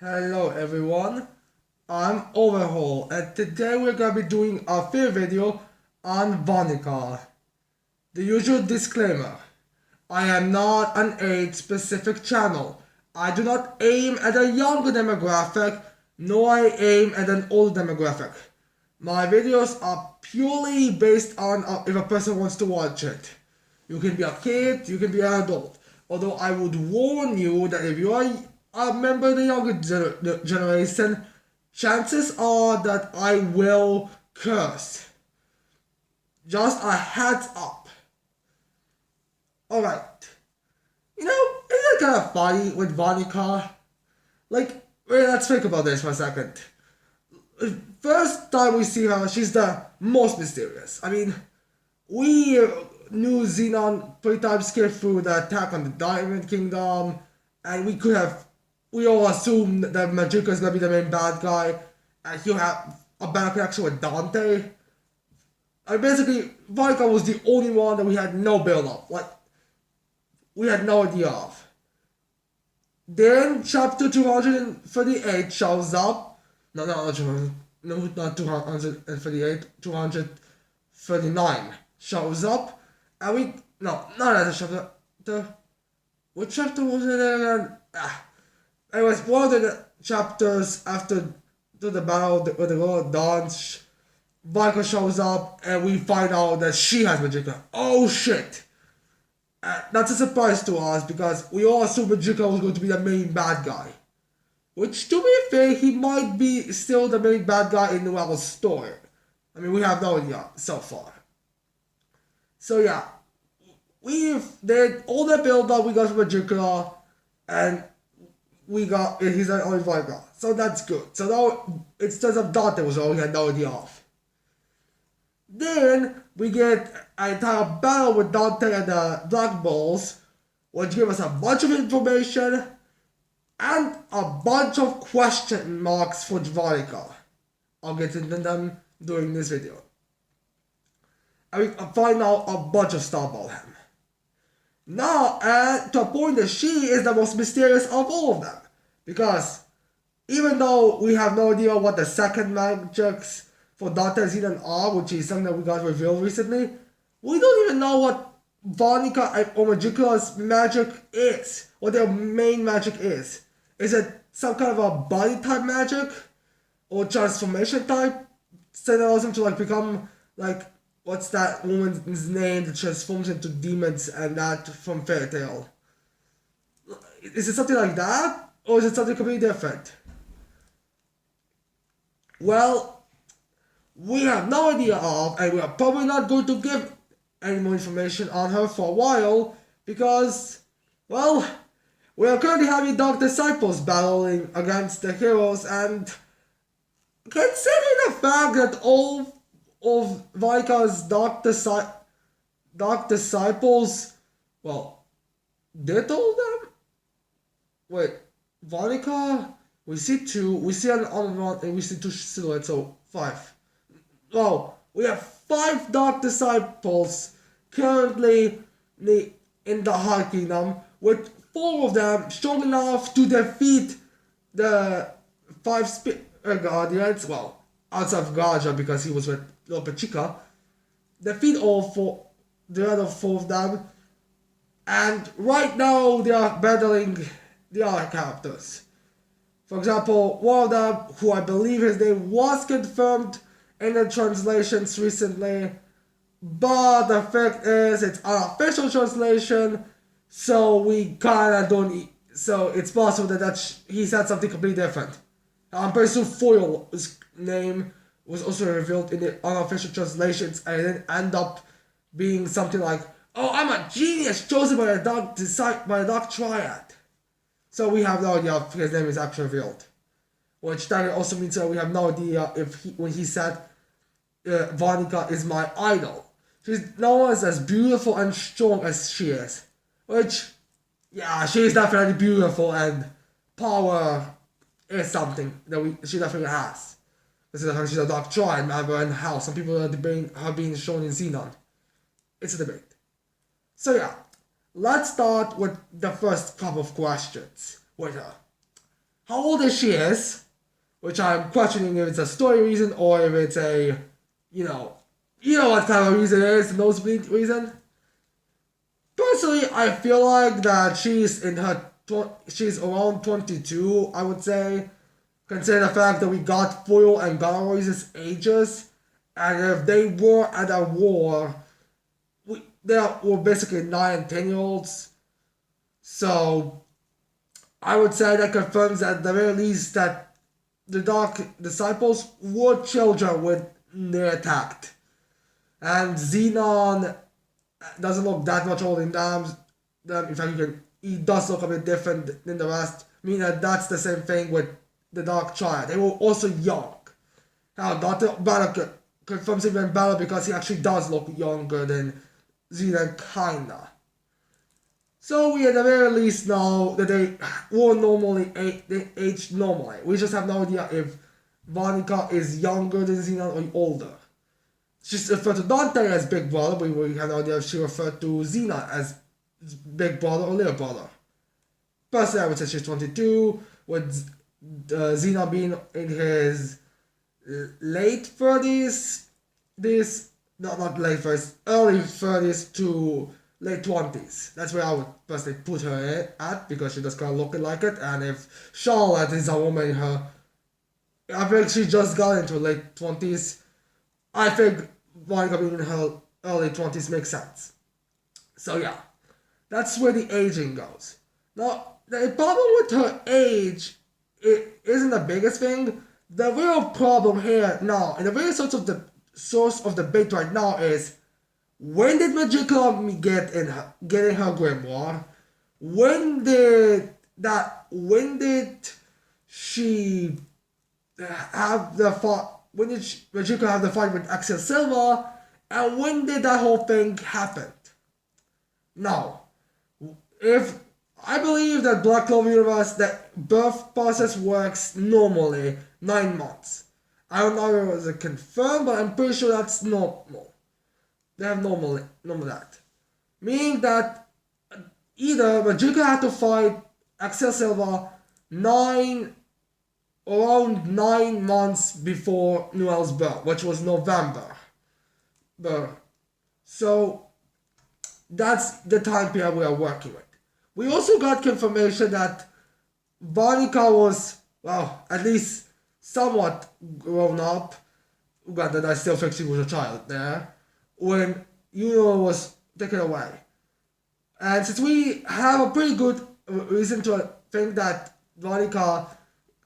Hello everyone, I'm Overhaul and today we're gonna be doing a film video on Vanica. The usual disclaimer, I am not an age specific channel. I do not aim at a younger demographic, nor I aim at an old demographic. My videos are purely based on if a person wants to watch it. You can be a kid, you can be an adult. Although I would warn you that if you are a member of the younger generation, chances are that I will curse. Just a heads up. Alright. Isn't it kind of funny with Vanica? Wait, let's think about this for a second. First time we see her, she's the most mysterious. We knew Xenon three times came through the attack on the Diamond Kingdom, and we all assumed that Magicula is gonna be the main bad guy, and he'll have a bad connection with Dante. Basically, Vanica was the only one that we had no build up. We had no idea of. Then chapter 238 shows up. Not 238, 239 shows up. And not that chapter. What chapter was it again? Anyways, one of the chapters after the battle with the Lord Dance, Vanica shows up and we find out that she has Magicula. Oh shit! That's a surprise to us because we all assumed Magicula was going to be the main bad guy. Which, to be fair, he might be still the main bad guy in Noelle's story. We have no idea so far. So yeah, we've did all the build up we got from Magicula, and he's the only Vanica. So that's good. So now it turns out Dante was all we had no idea of. Then we get an entire battle with Dante and the Black Balls, which give us a bunch of information and a bunch of question marks for Vanica. I'll get into them during this video. And we find out a bunch of stuff about him. Now, to a point that she is the most mysterious of all of them. Because even though we have no idea what the second magics for Dante and Xenon are, which is something that we got revealed recently, we don't even know what Vanica or Magicula's magic is. What their main magic is. Is it some kind of a body type magic? Or transformation type? So that allows them to become what's that woman's name that transforms into demons and that from Fairy Tail? Is it something like that? Or is it something completely different? Well, we have no idea of, and we are probably not going to give any more information on her for a while because, well, we are currently having Dark Disciples battling against the heroes, and considering the fact that all of Vanica's Dark Disciples, well, did all them? Wait, Vanica, we see two, we see an one, and we see two silhouettes, so 5. Well, we have 5 Dark Disciples currently in the High Kingdom, with 4 of them strong enough to defeat the 5 Guardians, well, outside of Gaja because he was with Lope Chica, defeat the other 4 of them, and right now they are battling the other characters. For example, one of them, who I believe his name was confirmed in the translations recently, but the fact is it's an official translation, so we kinda don't. So it's possible that he said something completely different. I'm pretty sure Foil's name was also revealed in the unofficial translations, and it didn't end up being something like, "Oh, I'm a genius chosen by the Dark Triad." So we have no idea if his name is actually revealed. Which that also means that we have no idea when he said, Vanica is my idol. She's no one's as beautiful and strong as she is. Which, yeah, she is definitely beautiful, and power is something that she definitely has. Considering she's a Dark Triad member and how some people are debating her being shown in Xenon. It's a debate. So yeah, let's start with the first couple of questions with her. how old is she is, which I'm questioning if it's a story reason or if it's a, you know, what kind of reason it is, the nosebleed reason. Personally, I feel like that she's around 22, I would say, considering the fact that we got Foyle and Galaroy's ages, and if they were at a war, they were basically 9 and 10-year-olds. So, I would say that confirms at the very least that the Dark Disciples were children when they attacked. And Xenon doesn't look that much older than them. In fact, he does look a bit different than the rest. Meaning that that's the same thing with the Dark Triad. They were also young. Now, Dr. Banner confirms even better because he actually does look younger than Xenon, kinda. So we at the very least know that they were they aged normally. We just have no idea if Vanica is younger than Xenon or older. She's referred to Dante as Big Brother, but we have no idea if she referred to Xenon as Big Brother or Little Brother. Personally, I would say she's 22, with Xenon being in his late 30s. Not late 30s, early 30s to late 20s. That's where I would personally put her at, because she does kind of look like it. And if Charlotte is a woman in her, I think she just got into late 20s. I think Monica being in her early 20s makes sense. So yeah, that's where the aging goes. Now, the problem with her age, it isn't the biggest thing. The real problem here now, and the real source of debate right now is, when did Magicula get in her grimoire? When did she have the fight? When did Magicula have the fight with Axel Silva? And when did that whole thing happen? Now, if I believe that Black Clover Universe, the birth process works normally 9 months. I don't know if it was confirmed, but I'm pretty sure that's normal. They have normal that. Meaning that either Magicula had to fight Axel Silva around 9 months before Noel's birth, which was November. So that's the time period we are working with. We also got confirmation that Vanica was, well, at least somewhat grown up. Granted, I still think she was a child there when Yuno was taken away. And since we have a pretty good reason to think that Vanica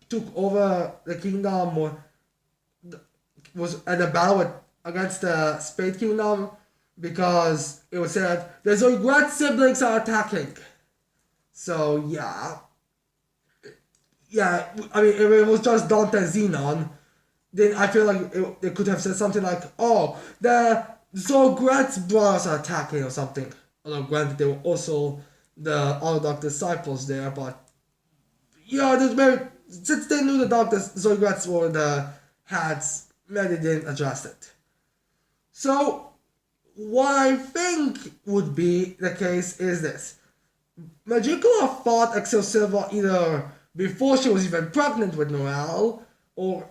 took over the kingdom, or was at a battle against the Spade Kingdom, because it was said the Zoigrat siblings are attacking. So yeah, I mean, if it was just Dante and Xenon, then I feel like they could have said something like, "Oh, the Zoigrat's brothers are attacking" or something. Although granted, they were also the other Dark Disciples there, but yeah, since they knew the Dark Zoigrats were the hats, maybe they didn't address it. So, what I think would be the case is this. Magicula fought Axel Silva either before she was even pregnant with Noel, or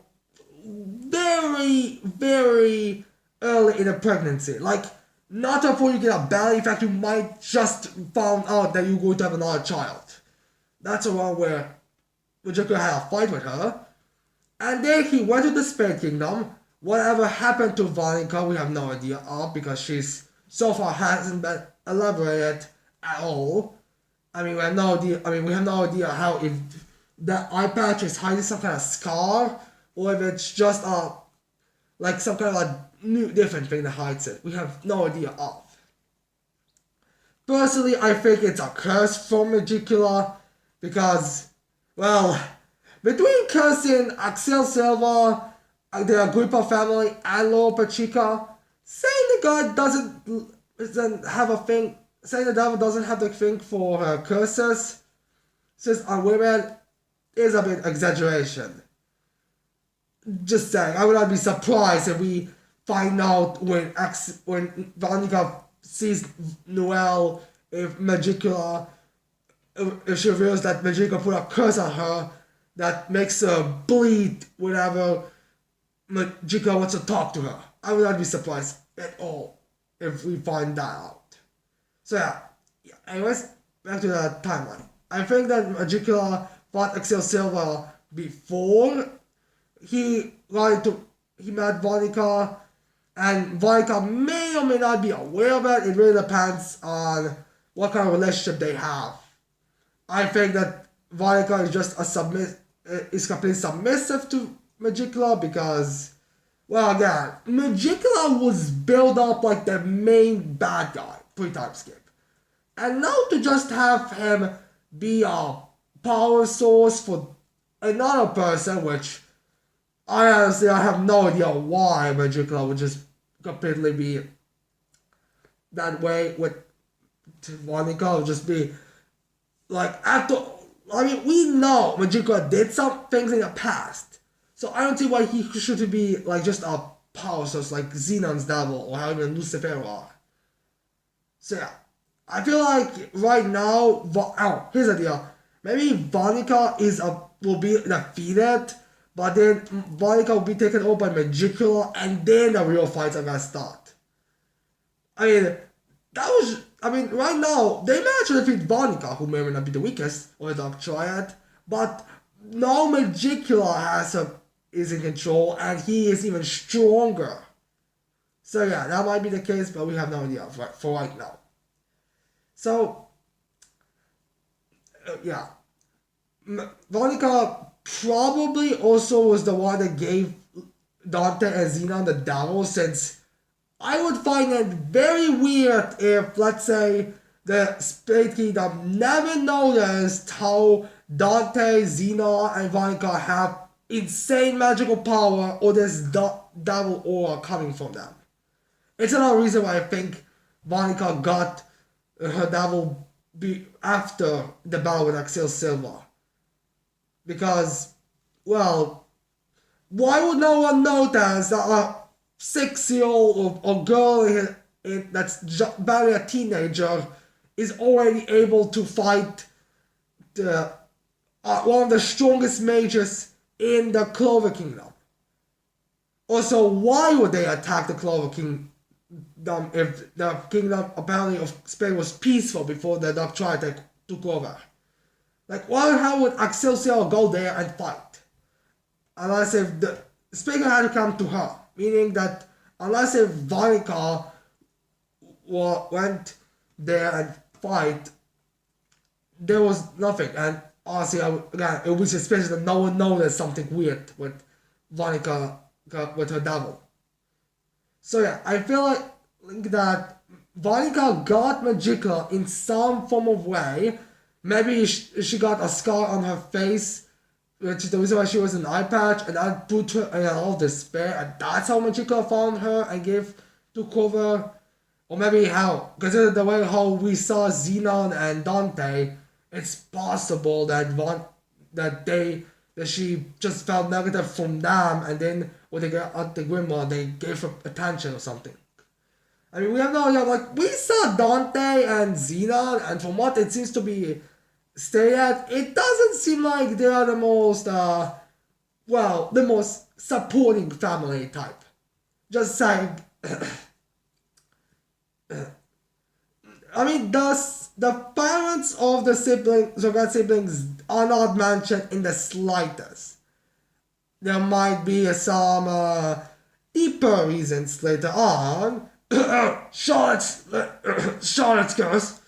very, very early in the pregnancy. Like, not before you get a belly. In fact, you might just found out that you're going to have another child. That's around where Magicula had a fight with her. And then he went to the Spade Kingdom. Whatever happened to Vanica, we have no idea of, because she's so far hasn't been elaborated at all. I mean, we have no idea how, if the eye patch is hiding some kind of scar, or if it's just like some kind of a new different thing that hides it. We have no idea of. Personally, I think it's a curse from Magicula, because, well, between cursing Axel Silva, the Agrippa family, and Lord Pachica, saying the god doesn't have a thing, saying the devil doesn't have the thing for curses, says on women, is a bit exaggeration. Just saying, I would not be surprised if we find out when Vanica sees Noel, if she reveals that Magicula put a curse on her, that makes her bleed whenever Magicula wants to talk to her. I would not be surprised at all if we find that out. So yeah, anyways, back to the timeline. I think that Magicula fought Excelsilva before he met Vanica, and Vanica may or may not be aware of it. It really depends on what kind of relationship they have. I think that Vanica is just is completely submissive to Magicula because, well, again, Magicula was built up like the main bad guy pre-time skip. And now to just have him be a power source for another person, which I have no idea why Magicula would just completely be that way with Vanica would just be like after. I mean, we know Magicula did some things in the past, so I don't see why he should be like just a power source like Xenon's devil or how even Lucifer are. So yeah, I feel like right now, here's the deal. Maybe Vanica will be defeated, but then Vanica will be taken over by Magicula, and then the real fights are gonna start. I mean, right now, they managed to defeat Vanica, who may or may not be the weakest, or the Dark Triad, but now Magicula is in control, and he is even stronger. So yeah, that might be the case, but we have no idea for right now. So, yeah. Vanica probably also was the one that gave Dante and Xenon the devil, since I would find it very weird if, let's say, the Spade Kingdom never noticed how Dante, Xenon, and Vanica have insane magical power or this devil aura coming from them. It's another reason why I think Vanica got her devil after the battle with Excelsilva. Because, well, why would no one notice that a 6-year-old or girl that's barely a teenager is already able to fight one of the strongest mages in the Clover Kingdom? Also, why would they attack the Clover Kingdom if the kingdom apparently of Spain was peaceful before the Dark Triad took over? Like, how would Excelsior go there and fight? Unless if the Spain had to come to her. Meaning that unless if Vanica went there and fight, there was nothing. And honestly, it would be suspicious that no one noticed something weird with Vanica with her devil. So yeah, I feel like that Vanica got Magicula in some form of way. Maybe she got a scar on her face, which is the reason why she was an eye patch, and that put her in a lot of despair, and that's how Magicula found her and gave to cover. Or maybe because the way how we saw Xenon and Dante, it's possible that she just felt negative from them, and then when they got out the Grimoire, they gave her attention or something. I mean, we have no idea. Like, we saw Dante and Xenon, and from what it seems to be stated, it doesn't seem like they are the most, the most supporting family type. Just saying. I mean, the parents of the Zogat siblings are not mentioned in the slightest. There might be some deeper reasons later on. Charlotte's curse.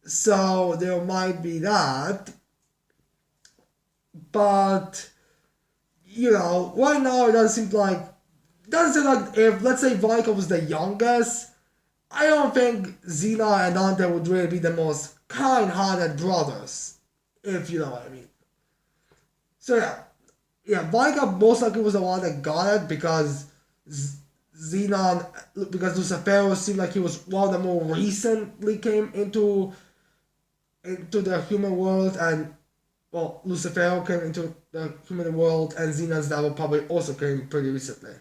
So there might be that. But, right now it doesn't seem like if, let's say, Vanica was the youngest, I don't think Xena and Dante would really be the most kind-hearted brothers, if you know what I mean. So yeah, Vanica most likely was the one that got it because because Lucifero seemed like he was one of the more recently came into the human world, and Lucifero came into the human world, and Xena's devil probably also came pretty recently.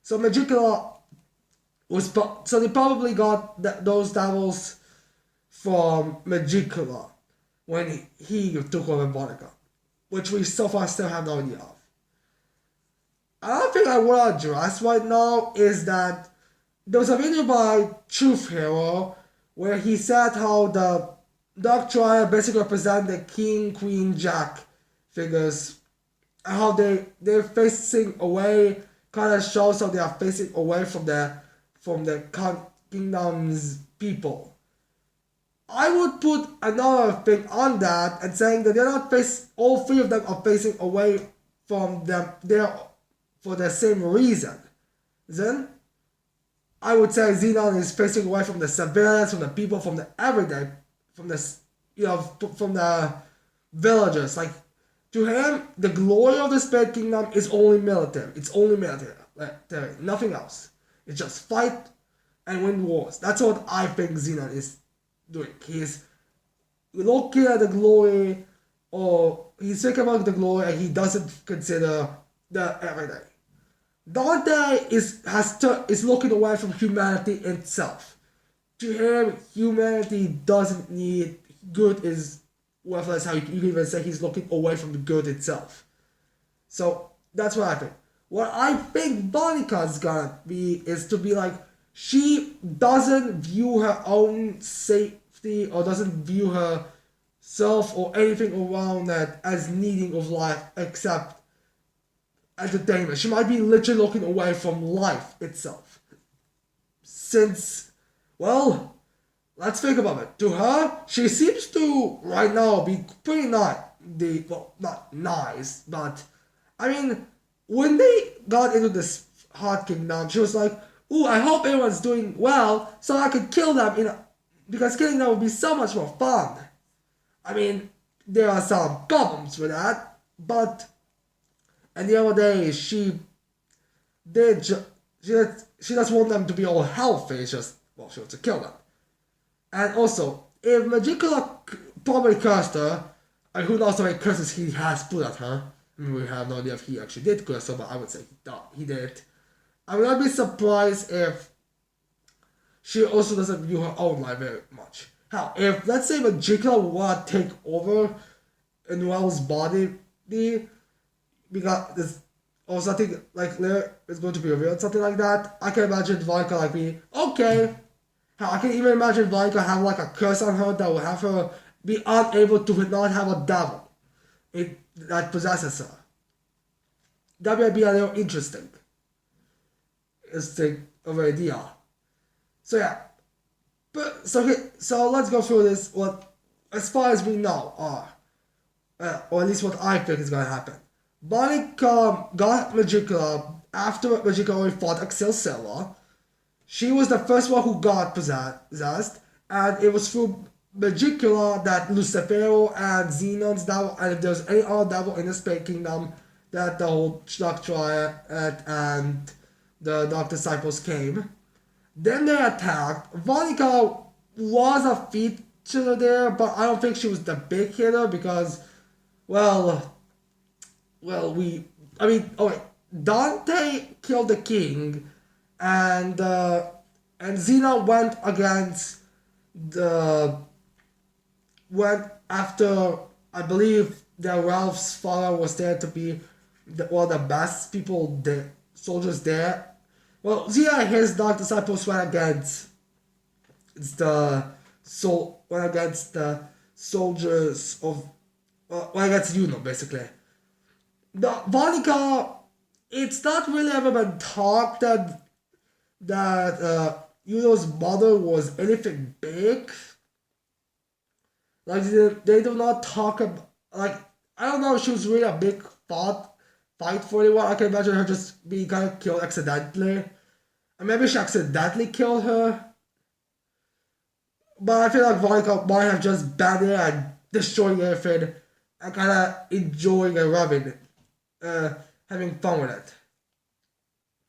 So Magicula so they probably got those devils from Magicula when he took over Vanica. which we so far still have no idea of. Another thing I want to address right now is that there was a video by Truth Hero where he said how the Dark Triad basically represent the King, Queen, Jack figures, and how they're facing away, kind of shows how they are facing away from the kingdom's people. I would put another thing on that and saying that they're not all three of them are facing away from them there for the same reason. Then I would say Xenon is facing away from the civilians, from the people, from the everyday, from the from the villagers. Like, to him, the glory of the Spirit Kingdom is only military. It's only military, nothing else. It's just fight and win wars. That's what I think Xenon is doing. He's looking at the glory, or he's thinking about the glory, and he doesn't consider the everyday. Dante is looking away from humanity itself. To him, humanity doesn't need good is worthless. How you can even say he's looking away from the good itself. So that's what I think. What I think Vanica's gonna be is to be like, she doesn't view her own safety or doesn't view herself or anything around that as needing of life except entertainment. She might be literally looking away from life itself. Since, well, let's think about it. To her, she seems to right now be pretty not nice, but I mean, when they got into this Heart Kingdom, she was like, "Ooh, I hope everyone's doing well, so I could kill them because killing them would be so much more fun." I mean, there are some problems with that, but at the end of the day, she doesn't want them to be all healthy. It's just, well, she wants to kill them. And also, if Magicula probably cursed her, and who knows how many curses he has put at her. I mean, we have no idea if he actually did curse her, but I would say he did. I would not be surprised if she also doesn't view her own life very much. How, if, let's say, Magicula want to take over Noelle's body, because there's also something like there is going to be revealed, something like that, I can imagine Vanica like be, okay. How, I can even imagine Vanica have like a curse on her that will have her be unable to not have a devil that possesses her. That might be a little interesting. Of an idea. So yeah. So let's go through this, what, as far as we know, or at least what I think is gonna happen. Vanica got Magicula after Magicula already fought Axel Silva. She was the first one who got possessed, and it was through Magicula that Lucifero and Xenon's devil, and if there's any other devil in the Spirit Kingdom, that the whole Dark Triad and the Dark Disciples came. Then they attacked. Vanica was a feature there, but I don't think she was the big hitter because, Dante killed the king, and Xena went after, I believe the Ralph's father was there to be one of the best soldiers there. Well, Xena and his Dark Disciples went against the soldiers of went against Yuno, basically. The Vanica, it's not really ever been talked that Yuno's mother was anything big. Like, they do not talk about, like, I don't know if she was really a big fight for anyone. I can imagine her just being kind of killed accidentally. And maybe she accidentally killed her. But I feel like Vanica might have just been there and destroying everything and kind of enjoying and loving it. Having fun with it.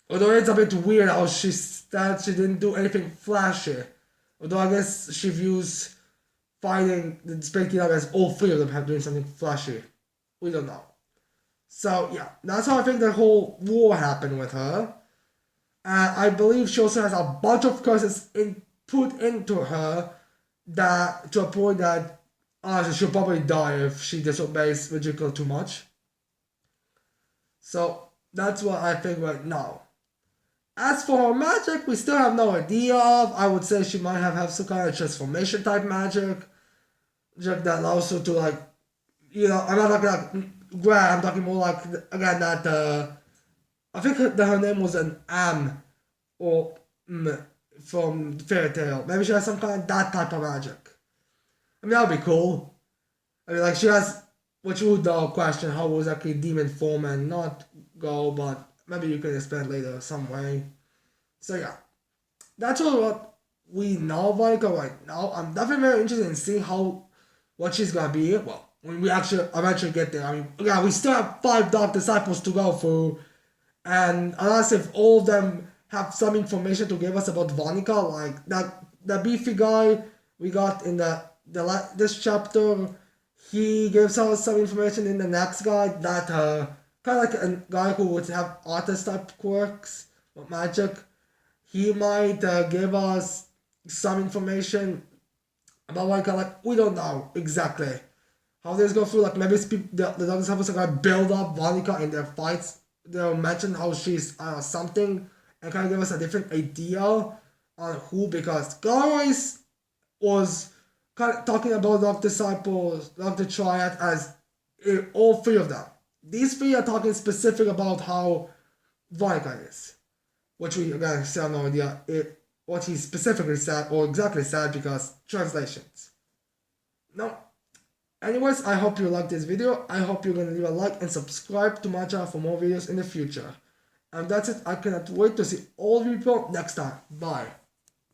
Although it's a bit weird how she didn't do anything flashy. Although I guess she views fighting the Spirit Kingdom as all three of them have doing something flashy. We don't know. So yeah, that's how I think the whole war happened with her. And I believe she also has a bunch of curses put into her that to a point that honestly, she'll probably die if she disobeys Magicula too much. So that's what I think right now. As for her magic, we still have no idea of. I would say she might have some kind of transformation type magic. Magic that allows her to like, I'm not talking like Grant, I'm talking more like, again, that, I think that her name was an Am, or from Fairy Tale. Maybe she has some kind of that type of magic. I mean, that would be cool. I mean, like, she has, which would question how was actually demon form and not go, but maybe you can explain later some way. So yeah, that's all what we know of Vanica right now. I'm definitely very interested in seeing what she's gonna be. Well, when we actually eventually get there. I mean, yeah, we still have 5 Dark Disciples to go through, and unless if all of them have some information to give us about Vanica, like the beefy guy we got in this chapter, he gives us some information in the next guy that kind of like a guy who would have artist type quirks with magic. He might give us some information about like we don't know exactly how this go through. Like maybe the Dark Disciples are gonna build up Vanica in their fights. They'll mention how she's something and kind of give us a different idea on who, because Garrois was kind of talking about Dark Disciples, Dark Triad as all 3 of them. These 3 are talking specific about how Vanica is, which we again still have no idea what he specifically said or exactly said because translations. No. Anyways, I hope you liked this video. I hope you're gonna leave a like and subscribe to my channel for more videos in the future. And that's it. I cannot wait to see all of you people next time. Bye.